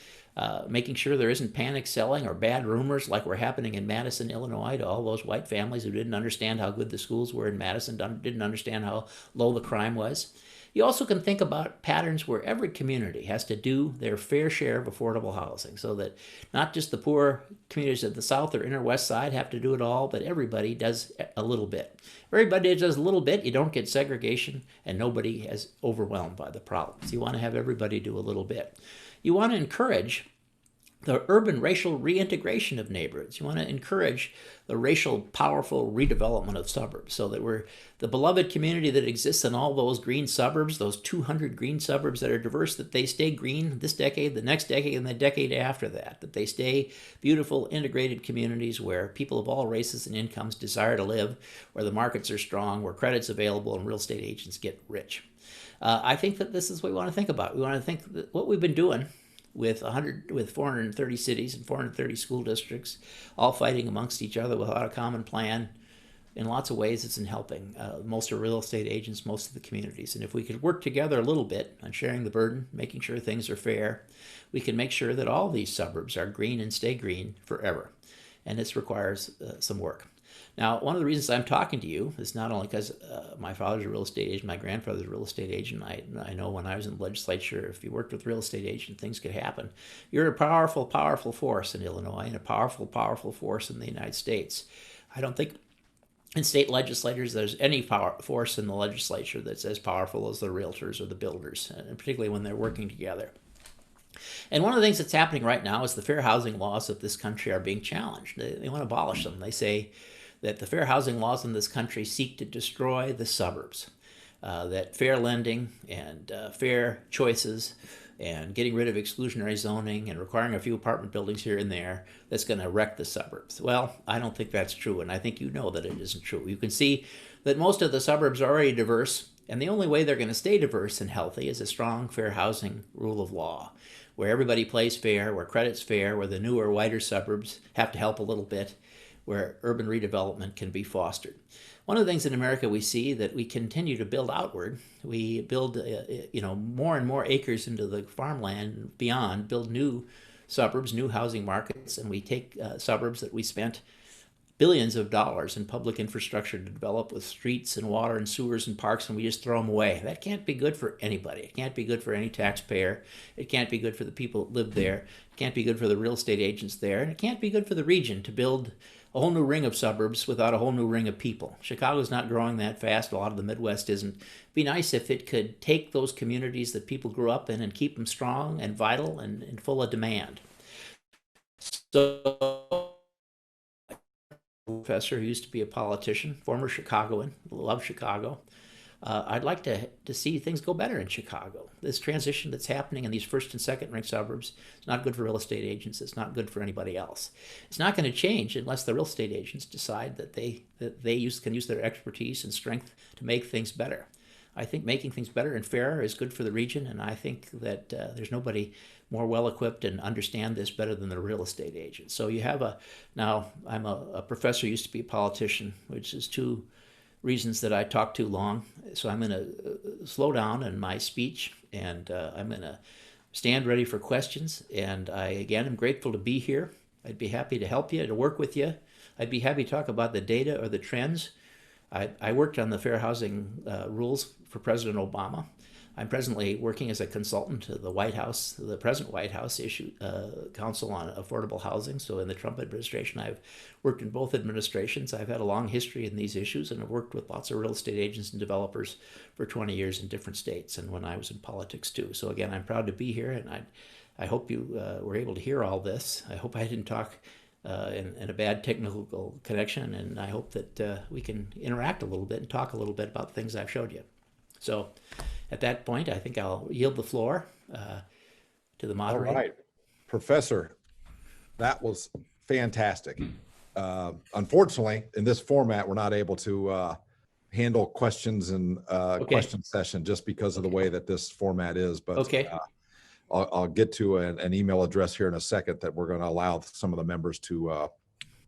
making sure there isn't panic selling or bad rumors like were happening in Madison, Illinois, to all those white families who didn't understand how good the schools were in Madison, didn't understand how low the crime was. You also can think about patterns where every community has to do their fair share of affordable housing, so that not just the poor communities of the south or inner west side have to do it all, but everybody does a little bit. Everybody does a little bit, you don't get segregation, and nobody is overwhelmed by the problems. You want to have everybody do a little bit. You want to encourage the urban racial reintegration of neighborhoods. You want to encourage the racial powerful redevelopment of suburbs, so that we're the beloved community that exists in all those green suburbs, those 200 green suburbs that are diverse, that they stay green this decade, the next decade, and the decade after that, that they stay beautiful integrated communities where people of all races and incomes desire to live, where the markets are strong, where credit's available, and real estate agents get rich. I think that this is what we want to think about. We want to think that what we've been doing with 430 cities and 430 school districts, all fighting amongst each other without a common plan. In lots of ways, it's in helping most of real estate agents, most of the communities. And if we could work together a little bit on sharing the burden, making sure things are fair, we can make sure that all these suburbs are green and stay green forever. And this requires some work. Now, one of the reasons I'm talking to you is not only because my father's a real estate agent, my grandfather's a real estate agent. I know when I was in the legislature, if you worked with real estate agents, things could happen. You're a powerful, powerful force in Illinois and a powerful, powerful force in the United States. I don't think in state legislators there's any force in the legislature that's as powerful as the realtors or the builders, and particularly when they're working together. And one of the things that's happening right now is the fair housing laws of this country are being challenged. They want to abolish them. They say that the fair housing laws in this country seek to destroy the suburbs, that fair lending and fair choices and getting rid of exclusionary zoning and requiring a few apartment buildings here and there, that's going to wreck the suburbs. Well, I don't think that's true, and I think you know that it isn't true. You can see that most of the suburbs are already diverse, and the only way they're going to stay diverse and healthy is a strong fair housing rule of law, where everybody plays fair, where credit's fair, where the newer, wider suburbs have to help a little bit, where urban redevelopment can be fostered. One of the things in America we see that we continue to build outward. We build more and more acres into the farmland and beyond, build new suburbs, new housing markets, and we take suburbs that we spent billions of dollars in public infrastructure to develop with streets and water and sewers and parks, and we just throw them away. That can't be good for anybody. It can't be good for any taxpayer. It can't be good for the people that live there. It can't be good for the real estate agents there. And it can't be good for the region to build a whole new ring of suburbs without a whole new ring of people. Chicago's not growing that fast. A lot of the Midwest isn't. It'd be nice if it could take those communities that people grew up in and keep them strong and vital and full of demand. So professor who used to be a politician, former Chicagoan, love Chicago. I'd like to see things go better in Chicago. This transition that's happening in these first and second ranked suburbs is not good for real estate agents. It's not good for anybody else. It's not going to change unless the real estate agents decide that they can use their expertise and strength to make things better. I think making things better and fairer is good for the region, and I think that there's nobody more well-equipped and understand this better than the real estate agent. So you have now I'm a professor, used to be a politician, which is two reasons that I talk too long. So I'm going to slow down in my speech, and I'm going to stand ready for questions. And I, again, am grateful to be here. I'd be happy to help you, to work with you. I'd be happy to talk about the data or the trends. I worked on the fair housing rules for President Obama. I'm presently working as a consultant to the White House, the present White House Council on Affordable Housing. So in the Trump administration, I've worked in both administrations. I've had a long history in these issues, and I've worked with lots of real estate agents and developers for 20 years in different states, and when I was in politics too. So again, I'm proud to be here, and I hope you were able to hear all this. I hope I didn't talk in a bad technical connection, and I hope that we can interact a little bit and talk a little bit about the things I've showed you. So at that point, I think I'll yield the floor to the moderator. All right, Professor, that was fantastic. Unfortunately, in this format, we're not able to handle questions and question session just because of the way that this format is. But I'll get to an email address here in a second that we're going to allow some of the members to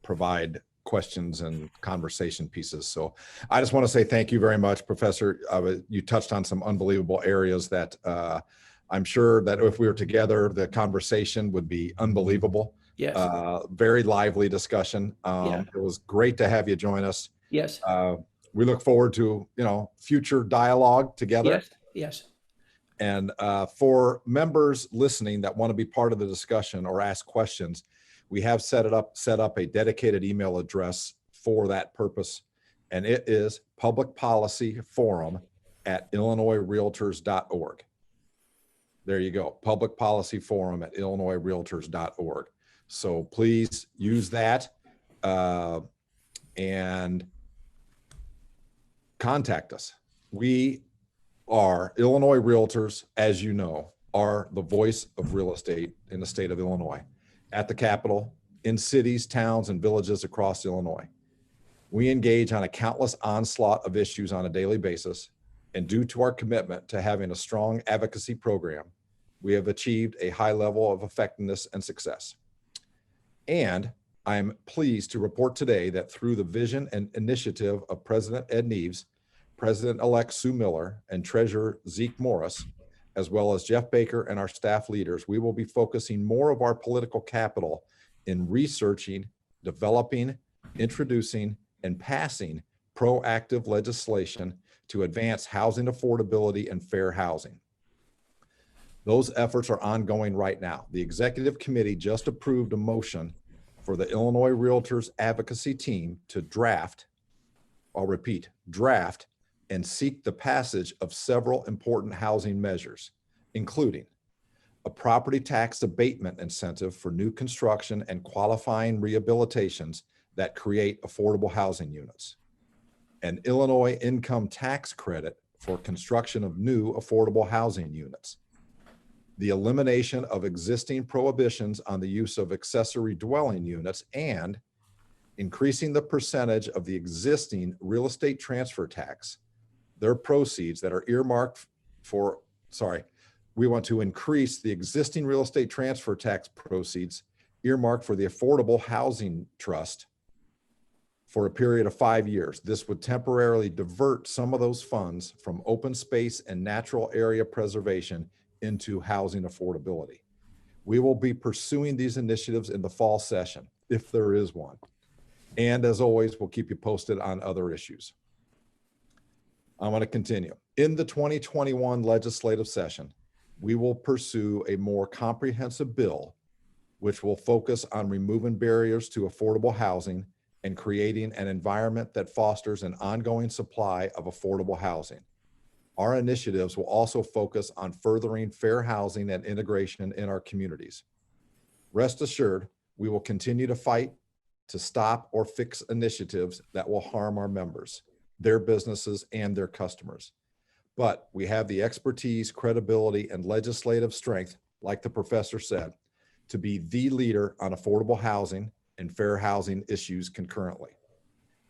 provide questions and conversation pieces. So I just want to say thank you very much, Professor. You touched on some unbelievable areas that I'm sure that if we were together, the conversation would be unbelievable. Yes. Very lively discussion. It was great to have you join us. Yes. We look forward to, future dialogue together. Yes. Yes. And for members listening that want to be part of the discussion or ask questions, we have set up a dedicated email address for that purpose, and it is publicpolicyforum@illinoisrealtors.org. There you go, publicpolicyforum@illinoisrealtors.org. So please use that and contact us. We are Illinois Realtors, as you know, are the voice of real estate in the state of Illinois, at the Capitol, in cities, towns, and villages across Illinois. We engage on a countless onslaught of issues on a daily basis, and due to our commitment to having a strong advocacy program, we have achieved a high level of effectiveness and success. And I'm pleased to report today that through the vision and initiative of President Ed Neves, President-elect Sue Miller, and Treasurer Zeke Morris, as well as Jeff Baker and our staff leaders, we will be focusing more of our political capital in researching, developing, introducing, and passing proactive legislation to advance housing affordability and fair housing. Those efforts are ongoing right now. The Executive Committee just approved a motion for the Illinois Realtors Advocacy Team to draft, I'll repeat, draft and seek the passage of several important housing measures, including a property tax abatement incentive for new construction and qualifying rehabilitations that create affordable housing units, an Illinois income tax credit for construction of new affordable housing units, the elimination of existing prohibitions on the use of accessory dwelling units, and increasing the percentage of the existing real estate transfer tax, their proceeds that are earmarked for, we want to increase the existing real estate transfer tax proceeds earmarked for the Affordable Housing Trust for a period of 5 years. This would temporarily divert some of those funds from open space and natural area preservation into housing affordability. We will be pursuing these initiatives in the fall session, if there is one. And as always, we'll keep you posted on other issues. I'm going to continue. In the 2021 legislative session, we will pursue a more comprehensive bill, which will focus on removing barriers to affordable housing and creating an environment that fosters an ongoing supply of affordable housing. Our initiatives will also focus on furthering fair housing and integration in our communities. Rest assured, we will continue to fight to stop or fix initiatives that will harm our members, their businesses, and their customers. But we have the expertise, credibility, and legislative strength, like the professor said, to be the leader on affordable housing and fair housing issues concurrently.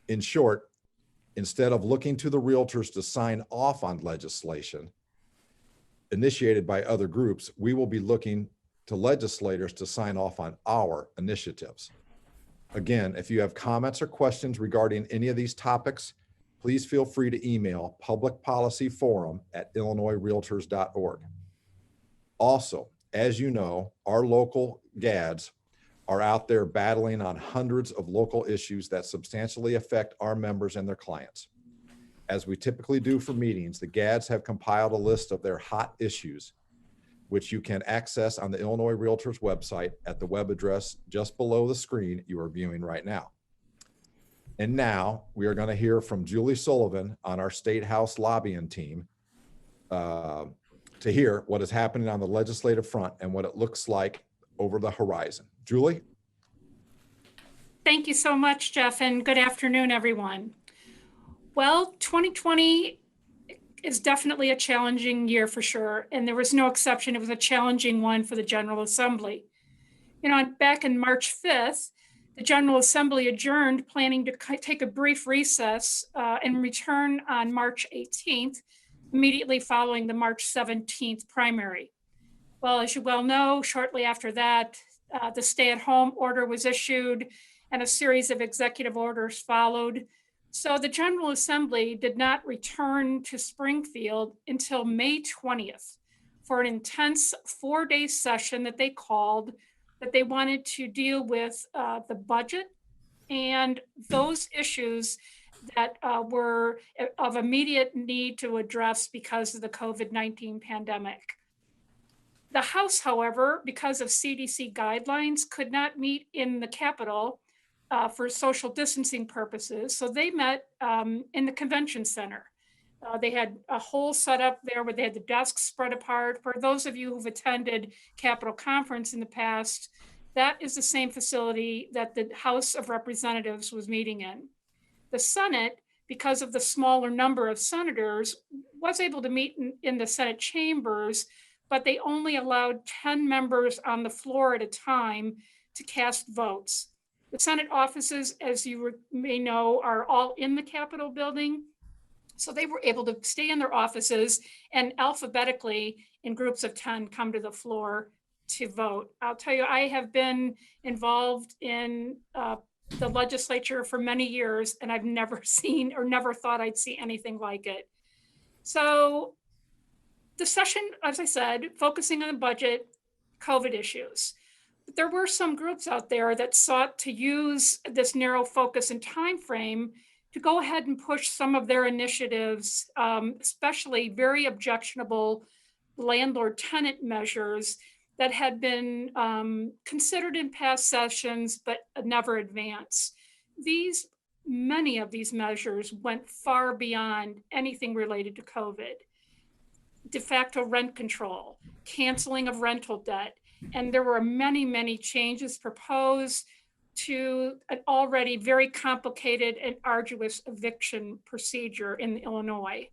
In short, instead of looking to the realtors to sign off on legislation initiated by other groups, we will be looking to legislators to sign off on our initiatives. Again, if you have comments or questions regarding any of these topics, please feel free to email publicpolicyforum@illinoisrealtors.org. Also, as you know, our local GADs are out there battling on hundreds of local issues that substantially affect our members and their clients. As we typically do for meetings, the GADs have compiled a list of their hot issues, which you can access on the Illinois Realtors website at the web address just below the screen you are viewing right now. And now we are going to hear from Julie Sullivan on our State House lobbying team to hear what is happening on the legislative front and what it looks like over the horizon. Julie? Thank you so much, Jeff, and good afternoon, everyone. Well, 2020 is definitely a challenging year for sure, and there was no exception. It was a challenging one for the General Assembly. You know, back in March 5th, the General Assembly adjourned, planning to take a brief recess and return on March 18th, immediately following the March 17th primary. Well, as you well know, shortly after that, the stay-at-home order was issued and a series of executive orders followed. So the General Assembly did not return to Springfield until May 20th for an intense 4-day session that they called, that they wanted to deal with the budget and those issues that were of immediate need to address because of the COVID-19 pandemic. The House, however, because of CDC guidelines, could not meet in the Capitol for social distancing purposes. So they met in the convention center. They had a whole setup there where they had the desks spread apart. For those of you who've attended Capitol Conference in the past, that is the same facility that the House of Representatives was meeting in. The Senate, because of the smaller number of senators, was able to meet in the Senate chambers, but they only allowed 10 members on the floor at a time to cast votes. The Senate offices, as you may know, are all in the Capitol building. So they were able to stay in their offices and alphabetically in groups of 10 come to the floor to vote. I'll tell you, I have been involved in the legislature for many years, and I've never seen or never thought I'd see anything like it. So the session, as I said, focusing on the budget, COVID issues. But there were some groups out there that sought to use this narrow focus and time frame to go ahead and push some of their initiatives, especially very objectionable landlord-tenant measures that had been considered in past sessions, but never advanced. Many of these measures went far beyond anything related to COVID. De facto rent control, canceling of rental debt, and there were many, many changes proposed to an already very complicated and arduous eviction procedure in Illinois.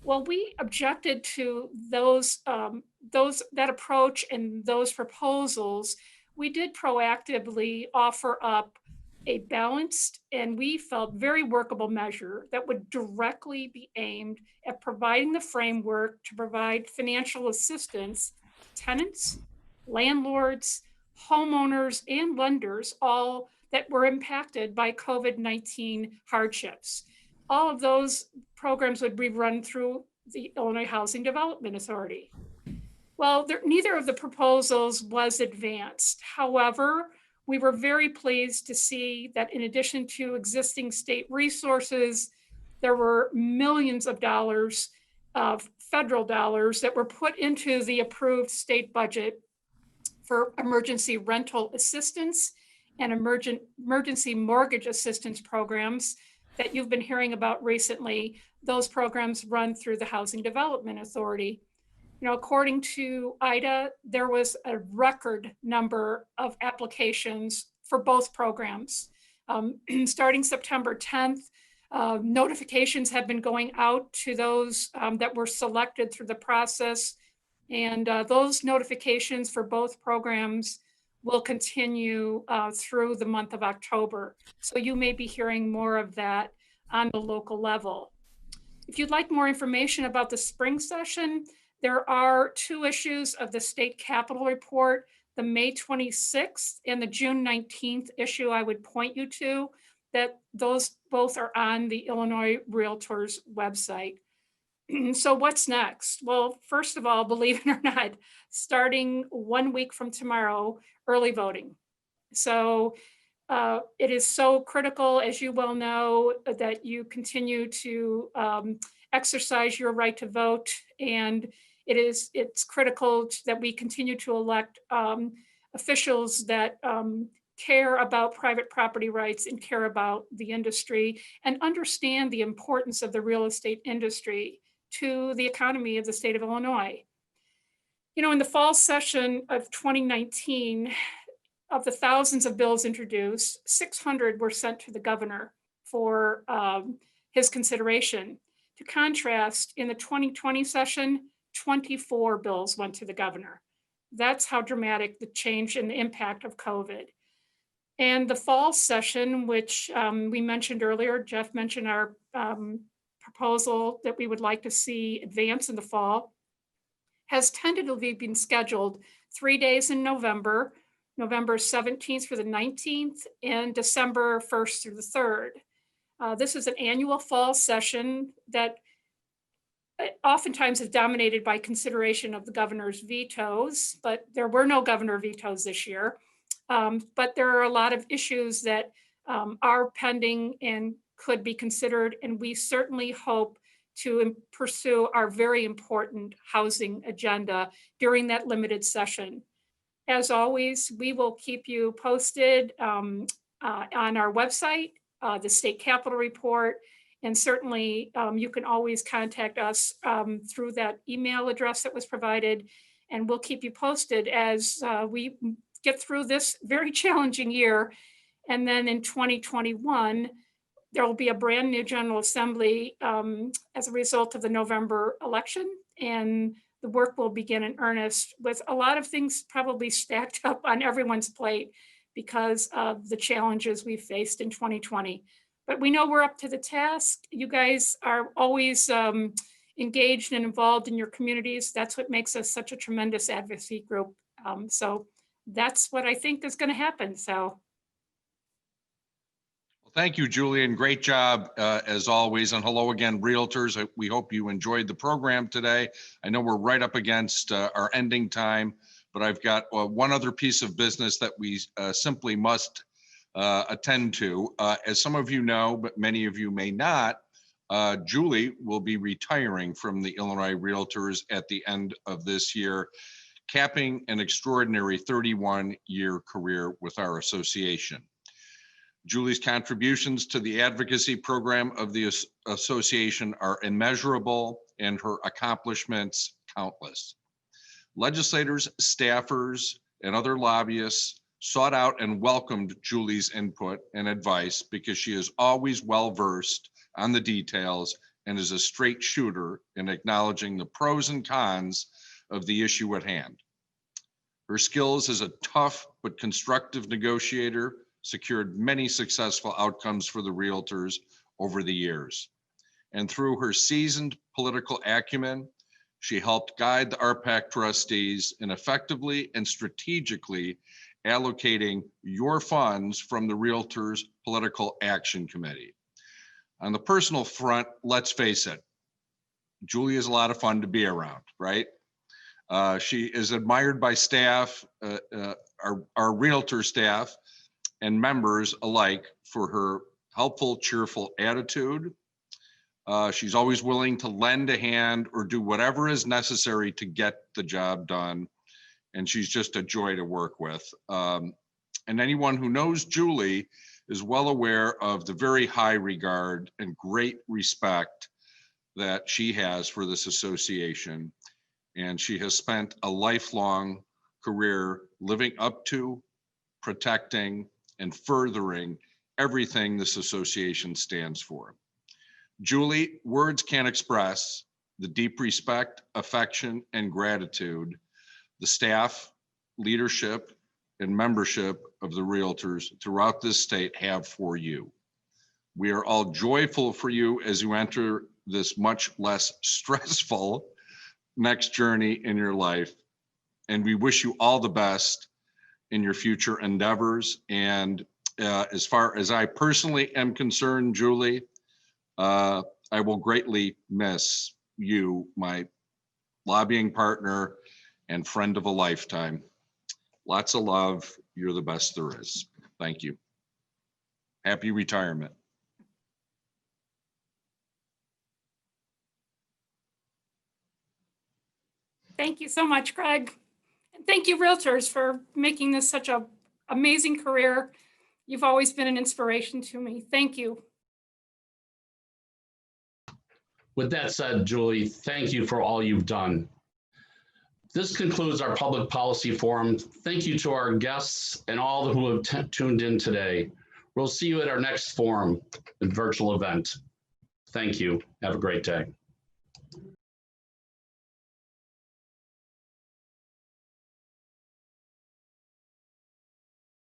Well, we objected to that approach and those proposals. We did proactively offer up a balanced and we felt very workable measure that would directly be aimed at providing the framework to provide financial assistance to tenants, landlords, homeowners, and lenders, all that were impacted by COVID-19 hardships. All of those programs would be run through the Illinois Housing Development Authority. Well, neither of the proposals was advanced. However, we were very pleased to see that in addition to existing state resources, there were millions of dollars of federal dollars that were put into the approved state budget for emergency rental assistance and emergency mortgage assistance programs that you've been hearing about recently. Those programs run through the Housing Development Authority. You know, according to IDA, there was a record number of applications for both programs. Starting September 10th, notifications have been going out to those that were selected through the process. And those notifications for both programs will continue through the month of October. So you may be hearing more of that on the local level. If you'd like more information about the spring session, there are 2 issues of the State Capitol Report, the May 26th and the June 19th issue I would point you to, that those both are on the Illinois Realtors website. So what's next? Well, first of all, believe it or not, starting 1 week from tomorrow, early voting. So it is so critical, as you well know, that you continue to exercise your right to vote. And it's critical that we continue to elect officials that care about private property rights and care about the industry and understand the importance of the real estate industry to the economy of the state of Illinois. You know, in the fall session of 2019, of the thousands of bills introduced, 600 were sent to the governor for his consideration. To contrast, in the 2020 session, 24 bills went to the governor. That's how dramatic the change and the impact of COVID. And the fall session, which we mentioned earlier, Jeff mentioned our proposal that we would like to see advance in the fall, has tentatively been scheduled 3 days in November 17th through the 19th, and December 1st through the 3rd. This is an annual fall session that oftentimes is dominated by consideration of the governor's vetoes, but there were no governor vetoes this year. But there are a lot of issues that are pending and could be considered, and we certainly hope to pursue our very important housing agenda during that limited session. As always, we will keep you posted on our website, the State Capitol Report, and certainly you can always contact us through that email address that was provided, and we'll keep you posted as we get through this very challenging year. And then in 2021, there will be a brand new General Assembly as a result of the November election, and the work will begin in earnest with a lot of things probably stacked up on everyone's plate because of the challenges we faced in 2020. But we know we're up to the task. You guys are always engaged and involved in your communities. That's what makes us such a tremendous advocacy group. So that's what I think is going to happen. So. Thank you, Julian. Great job as always. And hello again, Realtors. We hope you enjoyed the program today. I know we're right up against our ending time, but I've got one other piece of business that we simply must attend to. As some of you know, but many of you may not, Julie will be retiring from the Illinois Realtors at the end of this year, capping an extraordinary 31-year career with our association. Julie's contributions to the advocacy program of the association are immeasurable and her accomplishments countless. Legislators, staffers, and other lobbyists sought out and welcomed Julie's input and advice because she is always well-versed on the details and is a straight shooter in acknowledging the pros and cons of the issue at hand. Her skills as a tough but constructive negotiator secured many successful outcomes for the Realtors over the years. And through her seasoned political acumen, she helped guide the RPAC trustees in effectively and strategically allocating your funds from the Realtors Political Action Committee. On the personal front, let's face it, Julie is a lot of fun to be around, right? She is admired by staff, our Realtor staff, and members alike for her helpful, cheerful attitude. She's always willing to lend a hand or do whatever is necessary to get the job done. And she's just a joy to work with. And anyone who knows Julie is well aware of the very high regard and great respect that she has for this association. And she has spent a lifelong career living up to, protecting, and furthering everything this association stands for. Julie, words can't express the deep respect, affection, and gratitude the staff, leadership, and membership of the Realtors throughout this state have for you. We are all joyful for you as you enter this much less stressful next journey in your life. And we wish you all the best in your future endeavors. And as far as I personally am concerned, Julie, I will greatly miss you, my lobbying partner and friend of a lifetime. Lots of love. You're the best there is. Thank you. Happy retirement. Thank you so much, Greg. And thank you, Realtors, for making this such an amazing career. You've always been an inspiration to me. Thank you. With that said, Julie, thank you for all you've done. This concludes our public policy forum. Thank you to our guests and all who have tuned in today. We'll see you at our next forum and virtual event. Thank you. Have a great day.